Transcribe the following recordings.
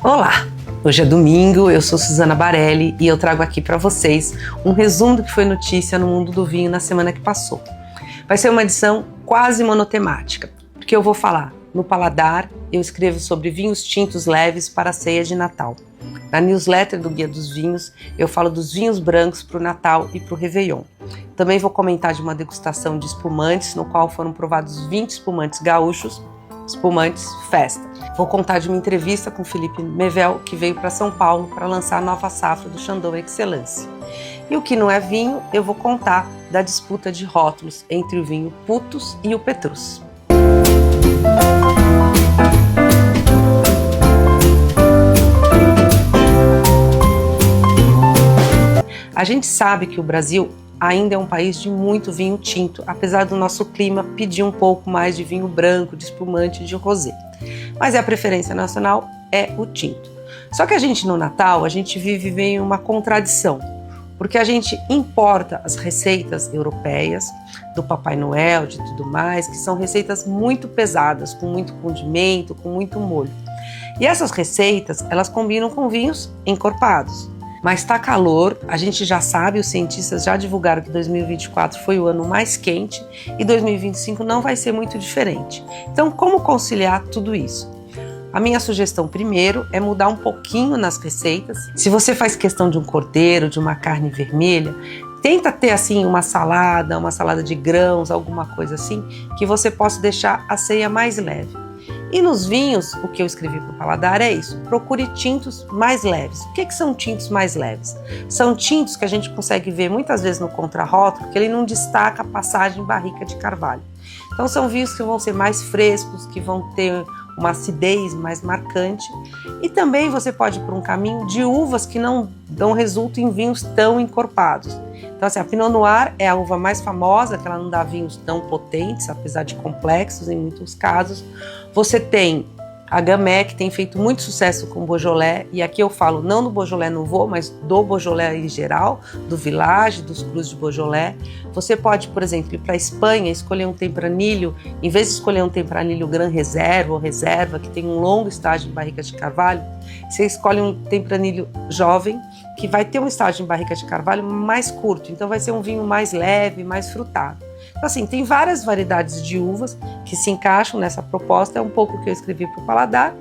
Olá! Hoje é domingo, eu sou Suzana Barelli e eu trago aqui para vocês um resumo do que foi notícia no mundo do vinho na semana que passou. Vai ser uma edição quase monotemática, porque eu vou falar no Paladar, eu escrevo sobre vinhos tintos leves para a ceia de Natal. Na newsletter do Guia dos Vinhos, eu falo dos vinhos brancos para o Natal e para o Réveillon. Também vou comentar de uma degustação de espumantes, no qual foram provados 20 espumantes gaúchos, espumantes festa. Vou contar de uma entrevista com Felipe Mevel, que veio para São Paulo para lançar a nova safra do Chandon Excellence. E o que não é vinho, eu vou contar da disputa de rótulos entre o vinho Putus e o Petrus. A gente sabe que o Brasil ainda é um país de muito vinho tinto, apesar do nosso clima pedir um pouco mais de vinho branco, de espumante, de rosé. Mas a preferência nacional é o tinto. Só que a gente no Natal, a gente vive em uma contradição, porque a gente importa as receitas europeias, do Papai Noel, de tudo mais, que são receitas muito pesadas, com muito condimento, com muito molho. E essas receitas, elas combinam com vinhos encorpados. Mas está calor, a gente já sabe, os cientistas já divulgaram que 2024 foi o ano mais quente e 2025 não vai ser muito diferente. Então, como conciliar tudo isso? A minha sugestão primeiro é mudar um pouquinho nas receitas. Se você faz questão de um cordeiro, de uma carne vermelha, tenta ter assim uma salada de grãos, alguma coisa assim, que você possa deixar a ceia mais leve. E nos vinhos, o que eu escrevi para o Paladar é isso: procure tintos mais leves. O que são tintos mais leves? São tintos que a gente consegue ver muitas vezes no contrarótulo, que ele não destaca a passagem barrica de carvalho. Então são vinhos que vão ser mais frescos, que vão ter uma acidez mais marcante. E também você pode ir por um caminho de uvas que não dão resultado em vinhos tão encorpados. Então assim, a Pinot Noir é a uva mais famosa, que ela não dá vinhos tão potentes, apesar de complexos em muitos casos. Você tem a Gamay, que tem feito muito sucesso com o Beaujolais, e aqui eu falo não do Beaujolais Nouveau, mas do Beaujolais em geral, do Village, dos Crus de Beaujolais. Você pode, por exemplo, ir para a Espanha, escolher um Tempranillo, em vez de escolher um Tempranillo Gran Reserva ou Reserva, que tem um longo estágio em barrica de carvalho, você escolhe um Tempranillo jovem, que vai ter um estágio em barrica de carvalho mais curto, então vai ser um vinho mais leve, mais frutado. Então, assim, tem várias variedades de uvas que se encaixam nessa proposta, é um pouco o que eu escrevi para o Paladar,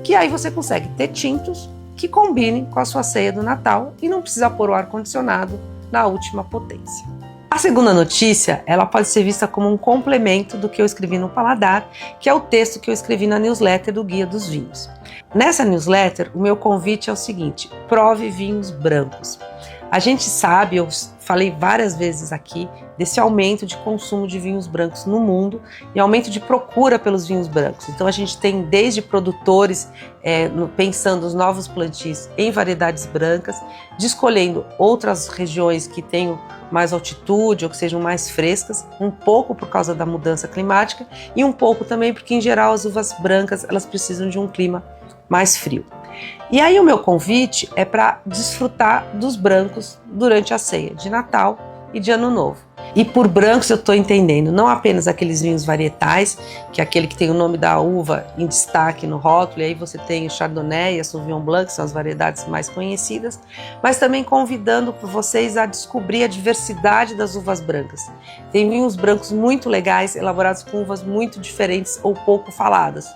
que aí você consegue ter tintos que combinem com a sua ceia do Natal e não precisa pôr o ar-condicionado na última potência. A segunda notícia, ela pode ser vista como um complemento do que eu escrevi no Paladar, que é o texto que eu escrevi na newsletter do Guia dos Vinhos. Nessa newsletter, o meu convite é o seguinte: prove vinhos brancos. A gente sabe, eu falei várias vezes aqui, desse aumento de consumo de vinhos brancos no mundo e aumento de procura pelos vinhos brancos. Então a gente tem desde produtores pensando os novos plantios em variedades brancas, de escolhendo outras regiões que tenham mais altitude ou que sejam mais frescas, um pouco por causa da mudança climática e um pouco também porque em geral as uvas brancas elas precisam de um clima mais frio. E aí o meu convite é para desfrutar dos brancos durante a ceia de Natal e de Ano Novo. E por brancos eu estou entendendo não apenas aqueles vinhos varietais, que é aquele que tem o nome da uva em destaque no rótulo, e aí você tem o Chardonnay e a Sauvignon Blanc, que são as variedades mais conhecidas, mas também convidando vocês a descobrir a diversidade das uvas brancas. Tem vinhos brancos muito legais, elaborados com uvas muito diferentes ou pouco faladas.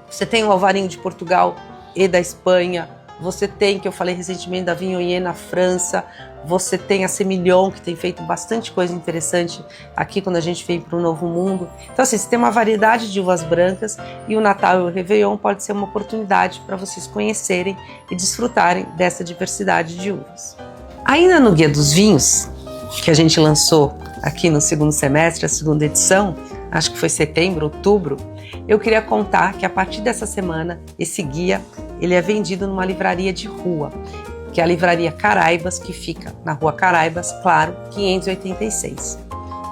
Você tem o Alvarinho de Portugal e da Espanha, você tem, que eu falei recentemente, da Viognier na França, você tem a Semillon, que tem feito bastante coisa interessante aqui quando a gente vem para o Novo Mundo. Então assim, você tem uma variedade de uvas brancas e o Natal e o Réveillon pode ser uma oportunidade para vocês conhecerem e desfrutarem dessa diversidade de uvas. Ainda no Guia dos Vinhos, que a gente lançou aqui no segundo semestre, a segunda edição, acho que foi setembro, outubro, eu queria contar que a partir dessa semana, esse guia ele é vendido numa livraria de rua, que é a Livraria Caraibas, que fica na Rua Caraibas, claro, 586.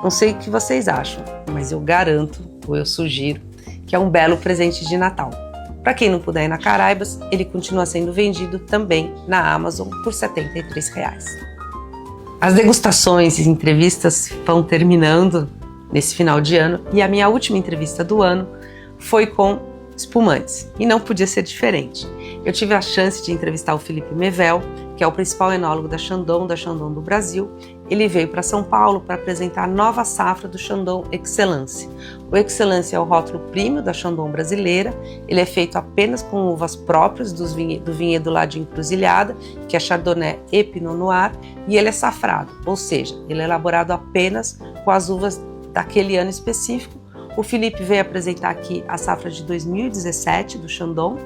Não sei o que vocês acham, mas eu garanto, ou eu sugiro, que é um belo presente de Natal. Para quem não puder ir na Caraibas, ele continua sendo vendido também na Amazon por R$ 73. As degustações e entrevistas vão terminando nesse final de ano e a minha última entrevista do ano foi com espumantes, e não podia ser diferente. Eu tive a chance de entrevistar o Felipe Mevel, que é o principal enólogo da Chandon do Brasil. Ele veio para São Paulo para apresentar a nova safra do Chandon Excellence. O Excellence é o rótulo premium da Chandon brasileira. Ele é feito apenas com uvas próprias do vinhedo lá de Encruzilhada, que é Chardonnay e Pinot Noir, e ele é safrado, ou seja, ele é elaborado apenas com as uvas daquele ano específico. O Felipe veio apresentar aqui a safra de 2017 do Chandon,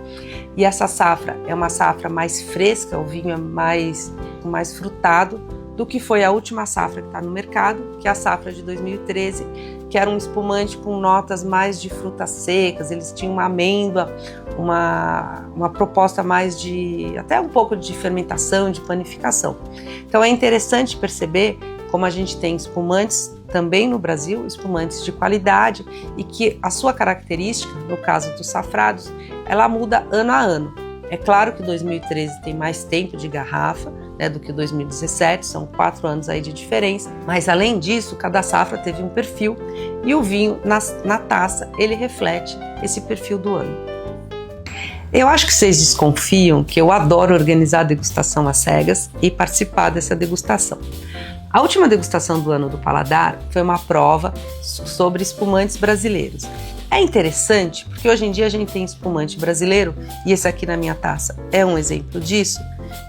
e essa safra é uma safra mais fresca, o vinho é mais frutado do que foi a última safra que está no mercado, que é a safra de 2013, que era um espumante com notas mais de frutas secas. Eles tinham uma amêndoa, uma proposta mais de, até um pouco de fermentação, de panificação. Então é interessante perceber como a gente tem espumantes também no Brasil, espumantes de qualidade, e que a sua característica, no caso dos safrados, ela muda ano a ano. É claro que 2013 tem mais tempo de garrafa, né, do que 2017, são 4 anos aí de diferença, mas além disso, cada safra teve um perfil, e o vinho na taça, ele reflete esse perfil do ano. Eu acho que vocês desconfiam que eu adoro organizar a degustação às cegas e participar dessa degustação. A última degustação do ano do Paladar foi uma prova sobre espumantes brasileiros. É interessante porque hoje em dia a gente tem espumante brasileiro, e esse aqui na minha taça é um exemplo disso,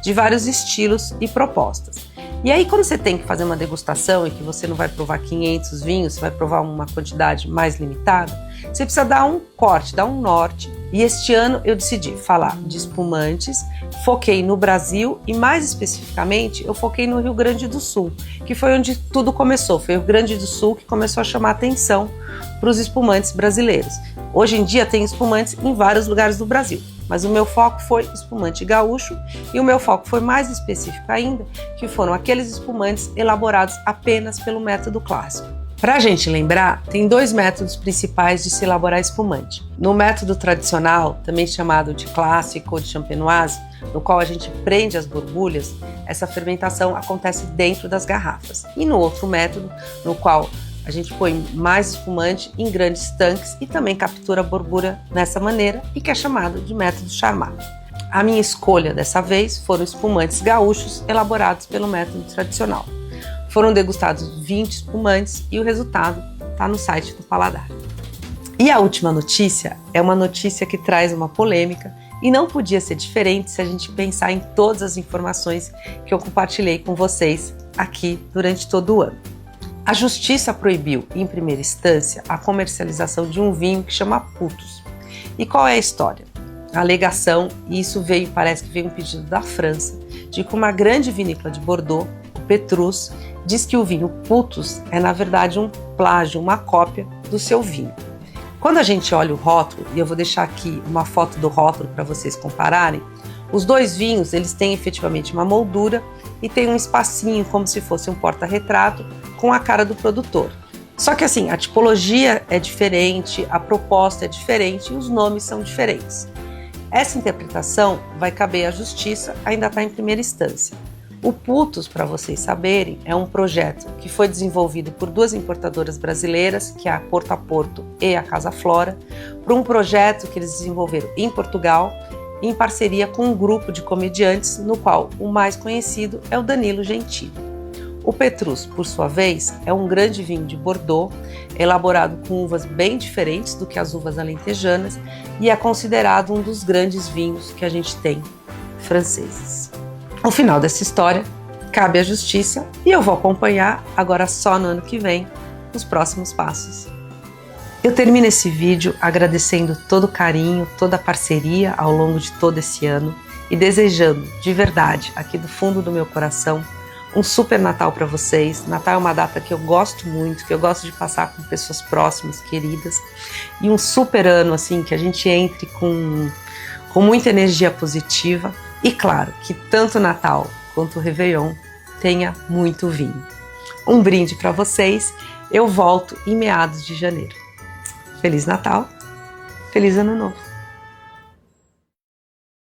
de vários estilos e propostas. E aí, quando você tem que fazer uma degustação e que você não vai provar 500 vinhos, você vai provar uma quantidade mais limitada, você precisa dar um corte, dar um norte. E este ano eu decidi falar de espumantes, foquei no Brasil e mais especificamente eu foquei no Rio Grande do Sul, que foi onde tudo começou. Foi o Rio Grande do Sul que começou a chamar atenção para os espumantes brasileiros. Hoje em dia tem espumantes em vários lugares do Brasil, mas o meu foco foi espumante gaúcho, e o meu foco foi mais específico ainda, que foram aqueles espumantes elaborados apenas pelo método clássico. Para a gente lembrar, tem 2 métodos principais de se elaborar espumante. No método tradicional, também chamado de clássico ou de champenoise, no qual a gente prende as borbulhas, essa fermentação acontece dentro das garrafas. E no outro método, no qual a gente põe mais espumante em grandes tanques e também captura a borbulha dessa maneira, e que é chamado de método Charmat. A minha escolha dessa vez foram espumantes gaúchos elaborados pelo método tradicional. Foram degustados 20 espumantes e o resultado está no site do Paladar. E a última notícia é uma notícia que traz uma polêmica, e não podia ser diferente se a gente pensar em todas as informações que eu compartilhei com vocês aqui durante todo o ano. A Justiça proibiu, em primeira instância, a comercialização de um vinho que chama Putos. E qual é a história? A alegação, e isso parece que veio um pedido da França, de que uma grande vinícola de Bordeaux, o Petrus, diz que o vinho Putos é na verdade um plágio, uma cópia do seu vinho. Quando a gente olha o rótulo, e eu vou deixar aqui uma foto do rótulo para vocês compararem, os 2 vinhos eles têm efetivamente uma moldura e tem um espacinho como se fosse um porta-retrato com a cara do produtor. Só que assim, a tipologia é diferente, a proposta é diferente e os nomes são diferentes. Essa interpretação vai caber à Justiça, ainda está em primeira instância. O Putos, para vocês saberem, é um projeto que foi desenvolvido por 2 importadoras brasileiras, que é a Porto a Porto e a Casa Flora, para um projeto que eles desenvolveram em Portugal, em parceria com um grupo de comediantes, no qual o mais conhecido é o Danilo Gentili. O Petrus, por sua vez, é um grande vinho de Bordeaux, elaborado com uvas bem diferentes do que as uvas alentejanas, e é considerado um dos grandes vinhos que a gente tem franceses. O final dessa história cabe à Justiça, e eu vou acompanhar agora só no ano que vem os próximos passos. Eu termino esse vídeo agradecendo todo o carinho, toda a parceria ao longo de todo esse ano e desejando de verdade, aqui do fundo do meu coração, um super Natal para vocês. Natal é uma data que eu gosto muito, que eu gosto de passar com pessoas próximas, queridas, e um super ano assim que a gente entre com muita energia positiva. E claro, que tanto o Natal quanto o Réveillon tenha muito vinho. Um brinde para vocês, eu volto em meados de janeiro. Feliz Natal, feliz Ano Novo!